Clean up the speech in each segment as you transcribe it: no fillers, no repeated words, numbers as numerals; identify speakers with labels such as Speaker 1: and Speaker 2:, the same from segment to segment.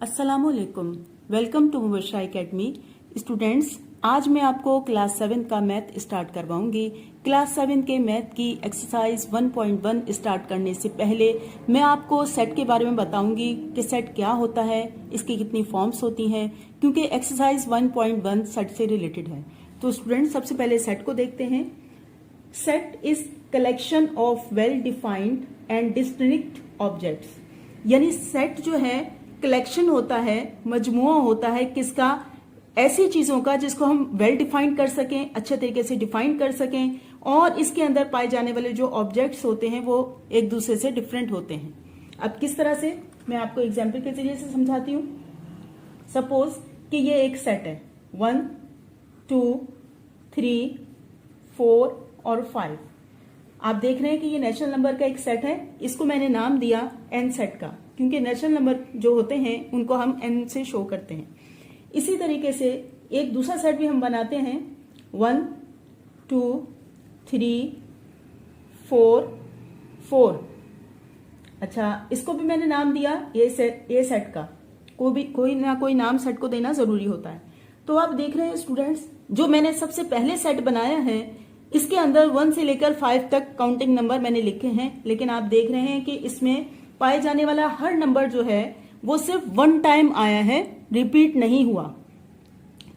Speaker 1: अस्सलामुअलैकुम। Welcome to Mubashra Academy. Students, आज मैं आपको क्लास 7 का मैथ स्टार्ट करवाऊंगी। क्लास 7 के मैथ की एक्सरसाइज 1.1 स्टार्ट करने से पहले मैं आपको सेट के बारे में बताऊंगी कि सेट क्या होता है, इसकी कितनी फॉर्म्स होती हैं, क्योंकि एक्सरसाइज 1.1 सेट से रिलेटेड है। तो स्टूडेंट्स, सबसे पहले सेट को देखते हैं। Set is collection of well defined and distinct objects. यानी सेट जो है कलेक्शन होता है, मजमुआ होता है किसका? ऐसी चीजों का जिसको हम वेल डिफाइंड कर सकें, अच्छे तरीके से डिफाइन कर सकें, और इसके अंदर पाए जाने वाले जो ऑब्जेक्ट्स होते हैं वो एक दूसरे से डिफरेंट होते हैं। अब किस तरह से, मैं आपको एग्जाम्पल के जरिए से समझाती हूँ। सपोज कि ये एक सेट है 1 2 3 4 और 5। आप देख रहे हैं कि ये नेचुरल नंबर का एक सेट है। इसको मैंने नाम दिया एन सेट का, क्योंकि नेचुरल नंबर जो होते हैं उनको हम एन से शो करते हैं। इसी तरीके से एक दूसरा सेट भी हम बनाते हैं 1 2 3 4 4। अच्छा, इसको भी मैंने नाम दिया ए सेट का। कोई ना कोई नाम सेट को देना जरूरी होता है। तो आप देख रहे हैं स्टूडेंट्स, जो मैंने सबसे पहले सेट बनाया है इसके अंदर 1 से लेकर 5 तक काउंटिंग नंबर मैंने लिखे हैं, लेकिन आप देख रहे हैं कि इसमें पाए जाने वाला हर नंबर जो है वो सिर्फ 1 टाइम आया है, रिपीट नहीं हुआ।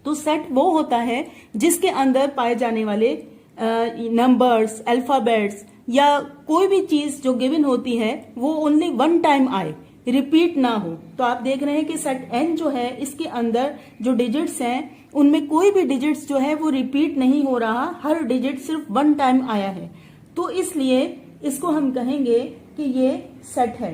Speaker 1: तो सेट वो होता है जिसके अंदर पाए जाने वाले नंबर्स, अल्फाबेट्स या कोई भी चीज जो गिवन होती है वो ओनली 1 टाइम आए, रिपीट ना हो। तो आप देख रहे हैं कि सेट एन जो है इसके अंदर जो डिजिट्स हैं उनमें कोई भी डिजिट्स जो है वो रिपीट नहीं हो रहा, हर डिजिट सिर्फ 1 टाइम आया है। तो इसलिए इसको हम कहेंगे कि ये सेट है।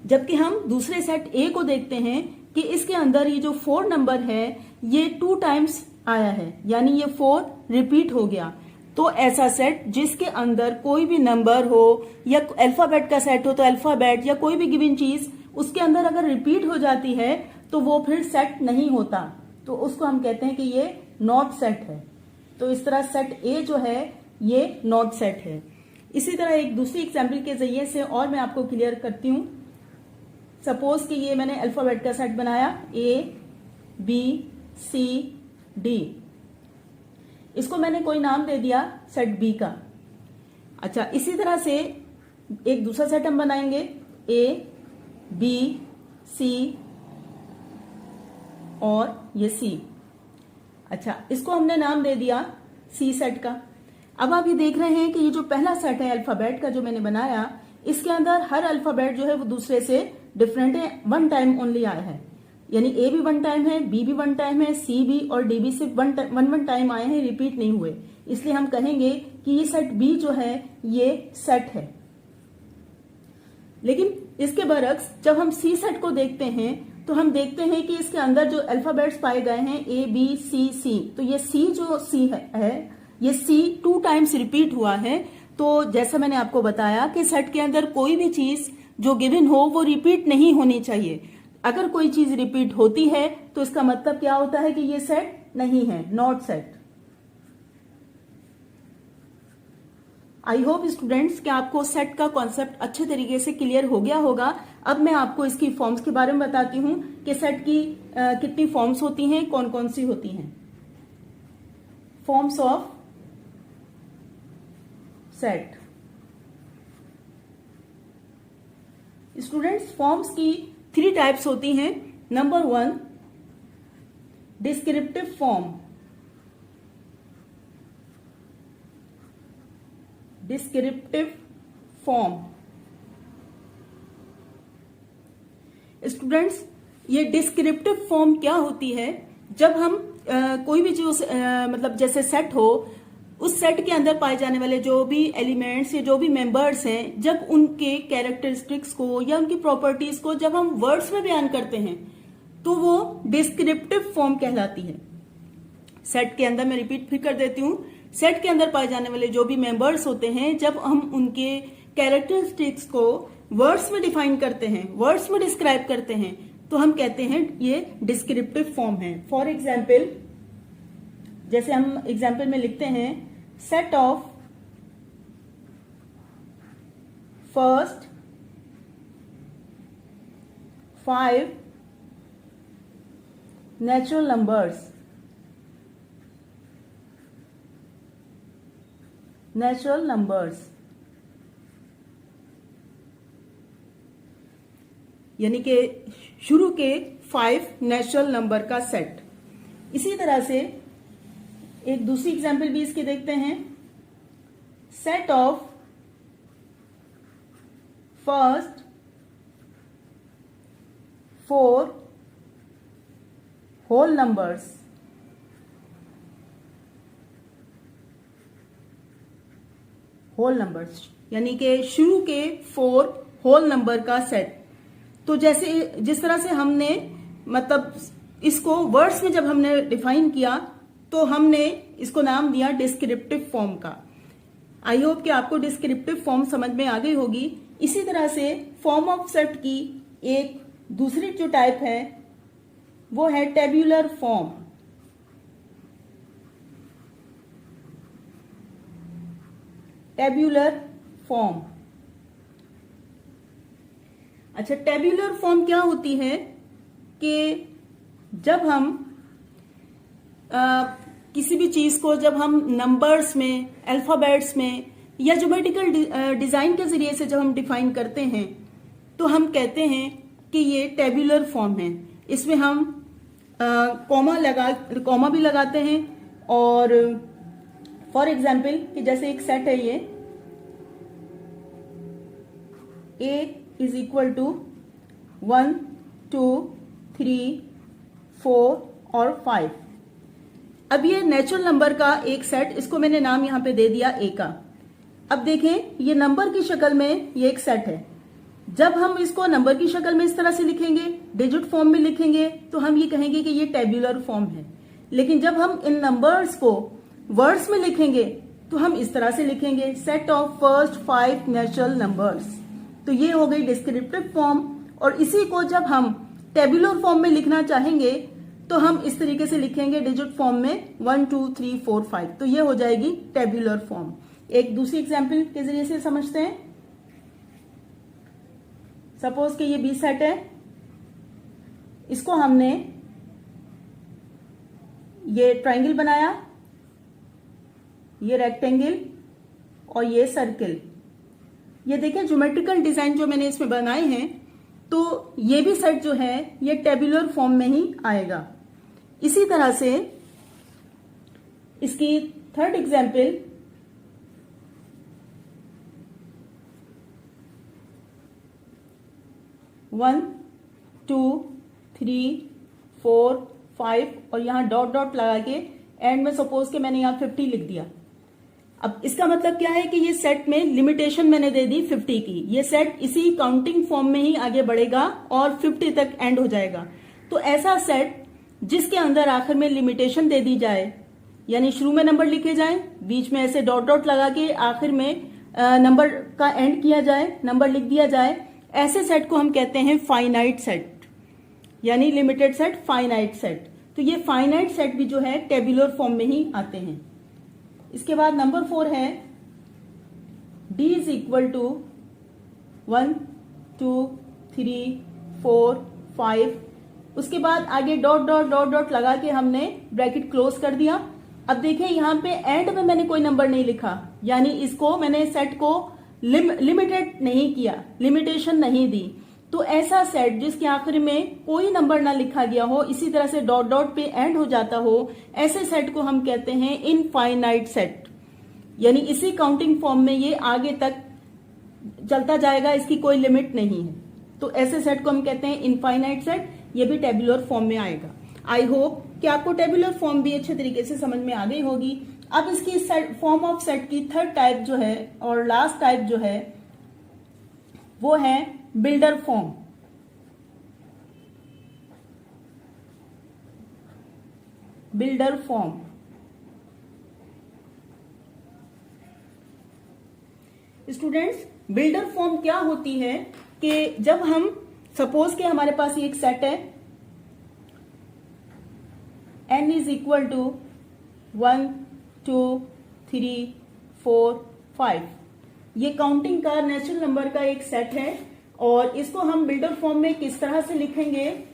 Speaker 1: जबकि हम दूसरे सेट ए को देखते हैं कि इसके अंदर ये जो 4 नंबर है ये 2 टाइम्स आया है, यानी ये 4 रिपीट हो गया। तो ऐसा सेट जिसके अंदर कोई भी नंबर हो या अल्फाबेट का सेट हो तो अल्फाबेट या कोई भी गिवन चीज उसके अंदर अगर रिपीट हो जाती है तो वो फिर सेट नहीं होता। तो उसको हम कहते हैं कि ये नॉट सेट है। तो इस तरह सेट ए जो है ये नॉट सेट है। इसी तरह एक दूसरी एग्जाम्पल के जरिए से और मैं आपको क्लियर करती हूं। सपोज कि ये मैंने अल्फाबेट का सेट बनाया ए बी सी डी। इसको मैंने कोई नाम दे दिया सेट बी का। अच्छा, इसी तरह से एक दूसरा सेट हम बनाएंगे ए बी सी और ये सी। अच्छा, इसको हमने नाम दे दिया सी सेट का। अब आप ये देख रहे हैं कि ये जो पहला सेट है अल्फाबेट का जो मैंने बनाया, इसके अंदर हर अल्फाबेट जो है वो दूसरे से डिफरेंट है, 1 टाइम ओनली आया है। यानी ए भी 1 टाइम है, बी भी 1 टाइम है, सी भी और डी भी सिर्फ 1 टाइम आए हैं, रिपीट नहीं हुए। इसलिए हम कहेंगे कि ये सेट बी जो है ये सेट है। लेकिन इसके बरक्स जब हम सी सेट को देखते हैं तो हम देखते हैं कि इसके अंदर जो अल्फाबेट्स पाए गए हैं ए बी सी सी, तो ये सी जो सी है ये सी 2 टाइम्स रिपीट हुआ है। तो जैसा मैंने आपको बताया कि सेट के अंदर कोई भी चीज जो गिवन हो वो रिपीट नहीं होनी चाहिए। अगर कोई चीज रिपीट होती है तो इसका मतलब क्या होता है कि ये सेट नहीं है, not set. I hope students कि आपको सेट का कॉन्सेप्ट अच्छे तरीके से क्लियर हो गया होगा। अब मैं आपको इसकी फॉर्म्स के बारे में बताती हूं कि सेट की कितनी फॉर्म्स होती हैं, कौन कौन सी होती हैं। Forms of set. Students, forms की 3 टाइप्स होती हैं। Number 1 descriptive form. Descriptive form. Students, ये डिस्क्रिप्टिव फॉर्म क्या होती है? जब हम कोई भी जो मतलब जैसे सेट हो, उस सेट के अंदर पाए जाने वाले जो भी एलिमेंट्स या जो भी मेंबर्स हैं, जब उनके कैरेक्टरिस्टिक्स को या उनकी प्रॉपर्टीज को जब हम वर्ड्स में बयान करते हैं तो वो डिस्क्रिप्टिव फॉर्म कहलाती है। सेट के अंदर, मैं रिपीट फिर कर देती हूँ, सेट के अंदर पाए जाने वाले जो भी मेंबर्स होते हैं, जब हम उनके कैरेक्टरिस्टिक्स को वर्ड्स में डिफाइन करते हैं, वर्ड्स में डिस्क्राइब करते हैं, तो हम कहते हैं ये डिस्क्रिप्टिव फॉर्म है। फॉर एग्जाम्पल, जैसे हम एग्जाम्पल में लिखते हैं set of first 5 natural numbers, यानी कि शुरू के 5 नेचुरल नंबर का सेट। इसी तरह से एक दूसरी एग्जाम्पल भी इसकी देखते हैं। Set of first 4 whole numbers, यानी कि शुरू के 4 होल नंबर का सेट। तो जैसे जिस तरह से हमने मतलब इसको वर्ड्स में जब हमने डिफाइन किया तो हमने इसको नाम दिया डिस्क्रिप्टिव फॉर्म का। आई होप कि आपको डिस्क्रिप्टिव फॉर्म समझ में आ गई होगी। इसी तरह से फॉर्म ऑफ सेट की एक दूसरी जो टाइप है वो है टेब्यूलर फॉर्म। अच्छा, टेब्यूलर फॉर्म क्या होती है कि जब हम किसी भी चीज को जब हम नंबर्स में, अल्फाबेट्स में या ज्योमेट्रिकल डिजाइन के जरिए से जब हम डिफाइन करते हैं तो हम कहते हैं कि ये टेब्यूलर फॉर्म है। इसमें हम कॉमा भी लगाते हैं। और फॉर एग्जाम्पल कि जैसे एक सेट है ये A इज इक्वल टू 1 2 3 4 और 5। अब ये नेचुरल नंबर का एक सेट, इसको मैंने नाम यहां पे दे दिया A का। अब देखें ये नंबर की शक्ल में ये एक सेट है। जब हम इसको नंबर की शक्ल में इस तरह से लिखेंगे, डिजिट फॉर्म में लिखेंगे, तो हम ये कहेंगे कि ये टेब्यूलर फॉर्म है। लेकिन जब हम इन नंबर्स को वर्ड्स में लिखेंगे तो हम इस तरह से लिखेंगे, set of first 5 natural numbers. तो ये हो गई डिस्क्रिप्टिव फॉर्म। और इसी को जब हम टेब्यूलर फॉर्म में लिखना चाहेंगे तो हम इस तरीके से लिखेंगे डिजिट फॉर्म में 1 2 3 4 5। तो ये हो जाएगी टेब्यूलर फॉर्म। एक दूसरी एग्जाम्पल के जरिए से समझते हैं। सपोज कि ये बी सेट है, इसको हमने ये ट्राइंगल बनाया, ये रेक्टेंगल और ये सर्किल। ये देखें ज्योमेट्रिकल डिजाइन जो मैंने इसमें बनाए हैं, तो ये भी सेट जो है ये टेब्यूलर फॉर्म में ही आएगा। इसी तरह से इसकी थर्ड एग्जाम्पल, वन 2 3 4 5 और यहां डॉट डॉट लगा के एंड में सपोज के मैंने यहां 50 लिख दिया। अब इसका मतलब क्या है कि ये सेट में लिमिटेशन मैंने दे दी 50 की। ये सेट इसी काउंटिंग फॉर्म में ही आगे बढ़ेगा और 50 तक एंड हो जाएगा। तो ऐसा सेट जिसके अंदर आखिर में लिमिटेशन दे दी जाए, यानी शुरू में नंबर लिखे जाए, बीच में ऐसे डॉट डॉट लगा के आखिर में नंबर का एंड किया जाए, नंबर लिख दिया जाए, ऐसे सेट को हम कहते हैं फाइनाइट सेट, यानी लिमिटेड सेट, फाइनाइट सेट। तो ये फाइनाइट सेट भी जो है टेब्यूलर फॉर्म में ही आते हैं। इसके बाद नंबर 4 है D इज इक्वल टू 1 2 3 4 5। उसके बाद आगे डॉट डॉट डॉट डॉट लगा के हमने ब्रैकेट क्लोज कर दिया। अब देखें यहां पे एंड में मैंने कोई नंबर नहीं लिखा, यानी इसको मैंने सेट को लिमिटेड नहीं किया, लिमिटेशन नहीं दी। तो ऐसा सेट जिसके आखिर में कोई नंबर ना लिखा गया हो, इसी तरह से डॉट डॉट पे एंड हो जाता हो, ऐसे सेट को हम कहते हैं इनफाइनाइट सेट। यानी इसी काउंटिंग फॉर्म में ये आगे तक चलता जाएगा, इसकी कोई लिमिट नहीं है। तो ऐसे सेट को हम कहते हैं इनफाइनाइट सेट। ये भी टेब्यूलर फॉर्म में आएगा। आई होप कि आपको टेब्यूलर फॉर्म भी अच्छे तरीके से समझ में आ गई होगी। अब इसकी फॉर्म ऑफ सेट की थर्ड टाइप जो है और लास्ट टाइप जो है वो है builder form. Builder form students, builder form क्या होती है कि जब हम सपोज के हमारे पास एक सेट है n इज इक्वल टू 1 2 3 4 5। ये काउंटिंग का नेचुरल नंबर का एक सेट है और इसको हम बिल्डर फॉर्म में किस तरह से लिखेंगे,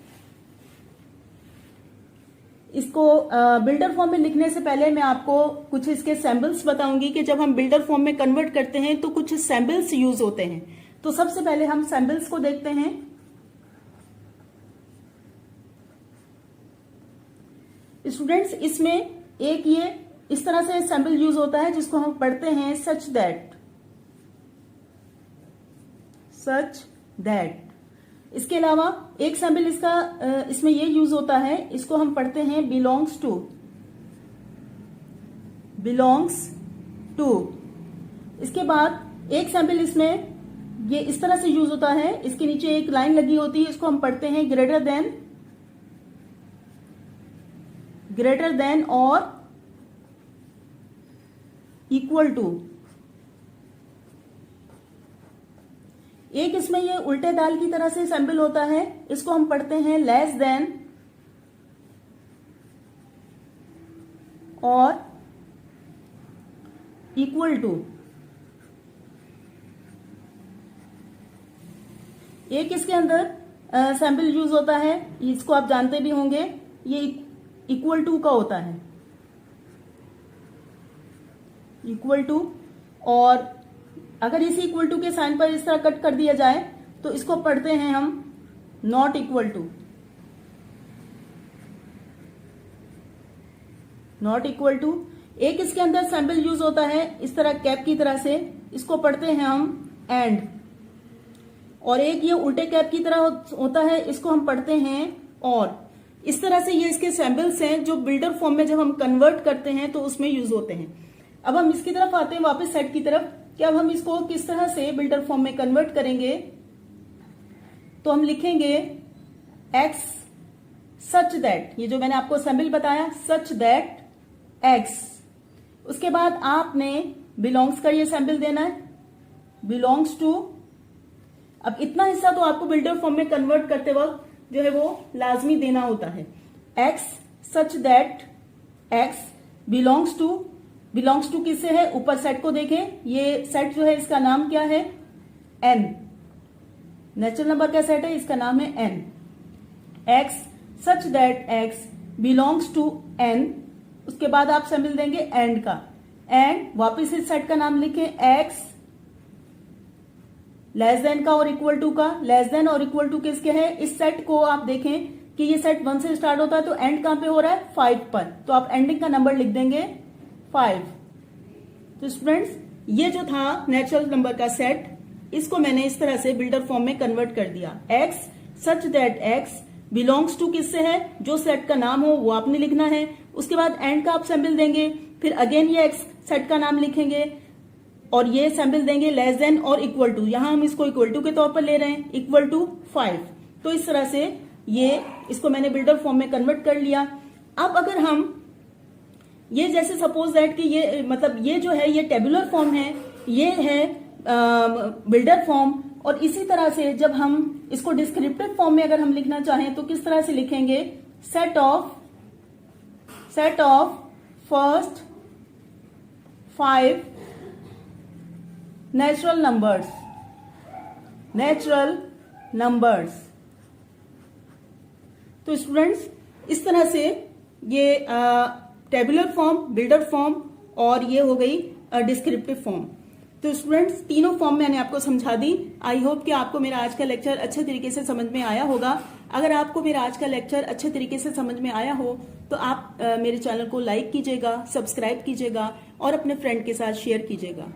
Speaker 1: इसको बिल्डर फॉर्म में लिखने से पहले मैं आपको कुछ इसके सैम्बल्स बताऊंगी कि जब हम बिल्डर फॉर्म में कन्वर्ट करते हैं तो कुछ सैम्बल्स यूज होते हैं। तो सबसे पहले हम सैम्बल्स को देखते हैं। स्टूडेंट्स, इसमें एक ये इस तरह से सैम्बल यूज होता है जिसको हम पढ़ते हैं सच दैट। इसके अलावा एक सैम्बल इसका इसमें ये यूज होता है, इसको हम पढ़ते हैं बिलोंग्स टू। इसके बाद एक सैम्बल इसमें ये इस तरह से यूज होता है, इसके नीचे एक लाइन लगी होती है, इसको हम पढ़ते हैं ग्रेटर देन और इक्वल टू। एक इसमें ये उल्टे दाल की तरह से सैम्बल होता है, इसको हम पढ़ते हैं लेस देन और इक्वल टू। एक इसके अंदर सैम्बल यूज होता है, इसको आप जानते भी होंगे, ये इक्वल टू का होता है, इक्वल टू। और अगर इस इक्वल टू के साइन पर इस तरह कट कर दिया जाए तो इसको पढ़ते हैं हम नॉट इक्वल टू। एक इसके अंदर सैम्बल यूज होता है इस तरह कैप की तरह से, इसको पढ़ते हैं हम एंड। और एक ये उल्टे कैप की तरह होता है, इसको हम पढ़ते हैं और। इस तरह से ये इसके सैम्बल्स हैं जो बिल्डर फॉर्म में जब हम कन्वर्ट करते हैं तो उसमें यूज होते हैं। अब हम इसकी तरफ आते हैं, वापस सेट की तरफ, कि अब हम इसको किस तरह से बिल्डर फॉर्म में कन्वर्ट करेंगे। तो हम लिखेंगे एक्स सच दैट, ये जो मैंने आपको सैम्बल बताया, सच दैट एक्स। उसके बाद आपने बिलोंग्स का ये सैम्बल देना है, बिलोंग्स टू। अब इतना हिस्सा तो आपको बिल्डर फॉर्म में कन्वर्ट करते वक्त जो है वो लाजमी देना होता है। X such that x belongs to किससे है, ऊपर सेट को देखें, ये सेट जो है इसका नाम क्या है, एन। नेचुरल नंबर का सेट है, इसका नाम है N. X such that x belongs to N. उसके बाद आप सैम्बल देंगे एंड का, एंड वापिस इस सेट का नाम लिखें एक्स लेस देन का और इक्वल टू का। लेस देन और इक्वल टू किसके हैं, इस सेट को आप देखें कि ये सेट 1 से स्टार्ट होता है तो एंड कहां पे हो रहा है, 5 पर, तो आप एंडिंग का नंबर लिख देंगे 5। तो स्टूडेंट्स, ये जो था नेचुरल नंबर का सेट, इसको मैंने इस तरह से बिल्डर फॉर्म में कन्वर्ट कर दिया। X such that x belongs to किससे है, जो सेट का नाम हो वो आपने लिखना है। उसके बाद एंड का आप सैम्बल देंगे, फिर अगेन ये एक्स सेट का नाम लिखेंगे और ये सैम्बल देंगे लेस देन और इक्वल टू। यहां हम इसको इक्वल टू के तौर पर ले रहे हैं, इक्वल टू 5। तो इस तरह से ये इसको मैंने बिल्डर फॉर्म में कन्वर्ट कर लिया। अब अगर हम ये जैसे सपोज दैट कि ये मतलब ये जो है ये टेबुलर फॉर्म है, ये है बिल्डर फॉर्म। और इसी तरह से जब हम इसको डिस्क्रिप्टिव फॉर्म में अगर हम लिखना चाहें तो किस तरह से लिखेंगे, set of first 5 natural numbers. तो स्टूडेंट्स, इस तरह से ये टेबुलर फॉर्म, बिल्डर फॉर्म और ये हो गई डिस्क्रिप्टिव फॉर्म। तो स्टूडेंट्स, तीनों फॉर्म मैंने आपको समझा दी। आई होप कि आपको मेरा आज का लेक्चर अच्छे तरीके से समझ में आया होगा। अगर आपको मेरा आज का लेक्चर अच्छे तरीके से समझ में आया हो तो आप मेरे चैनल को लाइक कीजिएगा, सब्सक्राइब कीजिएगा और अपने फ्रेंड के साथ शेयर कीजिएगा।